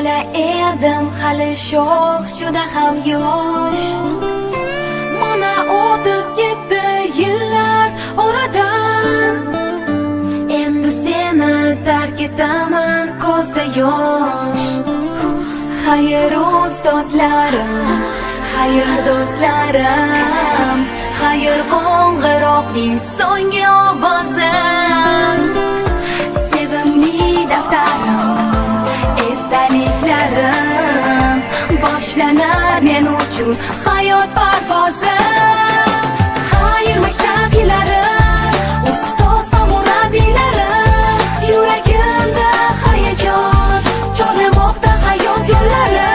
Bola edim hali sho'x, juda ham yosh. Mana o'tib ketdi yillar oradan. Endi seni tark etaman ko'zda yosh. Xayr ustozlarim, xayr do'stlarim, xayr qo'ng'iroqning so'nggi ovozi. Sevimli daftarim, esdaliklarim, boshlanar men uchun hayot parvozi. Xayr maktab yillarim, ustoz va murabbiylarim, yuragimda hayajon chorlamoqda hayot yo'llari.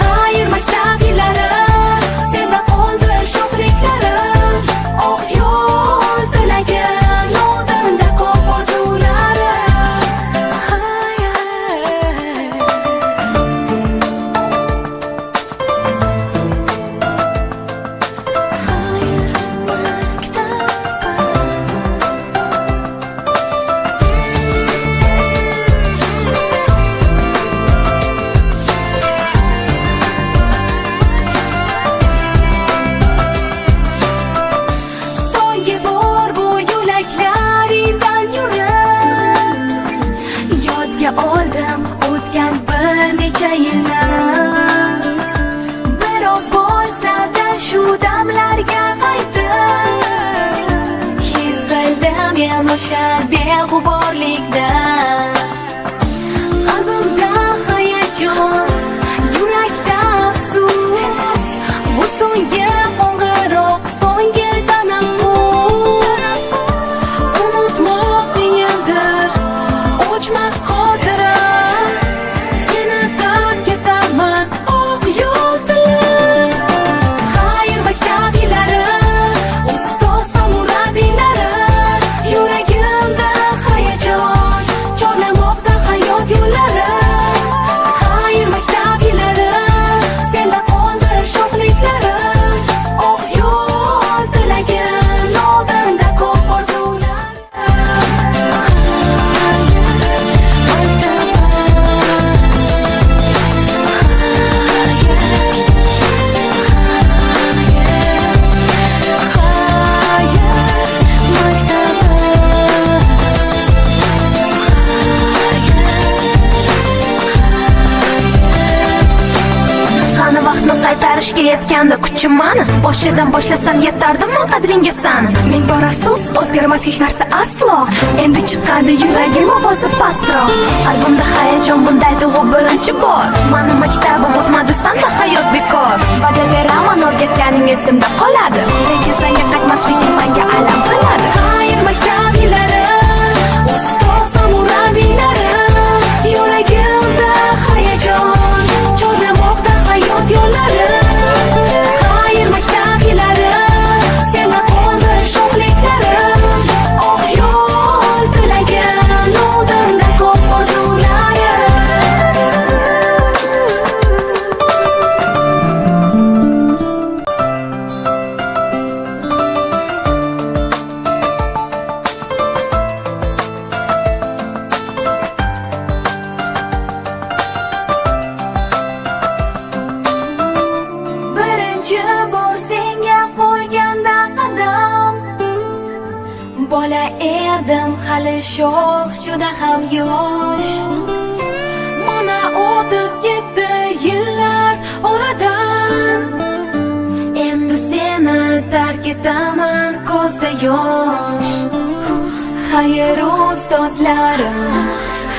Xayr maktab yillarim, senda qoldi sho'xliklarim, oq yo'l tilagim, oldinda ko'p orzularim. So'nggi bor bu yo'laklaringdan yurib, yodga oldim o'tgan bir necha yillar. Biroz bo'lsa-da shu damlarga qaytdim, his qildim men o'sha beg'uborlikdan. Qalbimda hayajon, yurakda afsus, bu so'nggi qo'ng'iroq, so'nggi tanaffus. Unutmoq qiyindir, o'chmas xotiram, seni tark etaman oq yo'l tilab. Xayr maktab yillarim, ustoz va murabbiylarim, yuragimda hayajon chorlamoqda hayot yo'llari. Xayr maktab yillarim, senda qoldi sho'xliklarim, oq yo'l tilagim, oldinda ko'p orzular. Qani vaqtni qaytarishga yetganda kuchim mani, boshidan boshlasam yetardimi qadringga sani? Ming bor afsus, o'zgarmas hech narsa aslo. Endi chiqadi yuragim ovozi pastroq. Qalbimda hayajon, bunday tuyg'u birinchi bor. Mani maktabim o'tmadi, sanda hayot bekor. Va'da beraman, o'rgatganing esimda qoladi, lekin senga qaytmasligim menga alam qiladi. Xayr maktab yillarim, ustoz va murabbiylarim, yuragimda hayajon chorlamoqda hayot yo'llari. Xayr maktab yillarim, senda qoldi sho'xliklarim, oq yo'l tilagim, oldinda ko'p orzularim. Birinchi bor senga qo'yganda qadam, bola edim hali sho'x, juda ham yosh. Mana o'tib ketdi yillar oradan. Endi seni tark etaman ko'zda yosh. Xayr ustozlarim,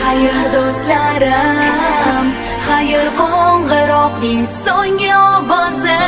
xayr do'stlarim, xayr qo'ng'iroqning so'nggi ovozi.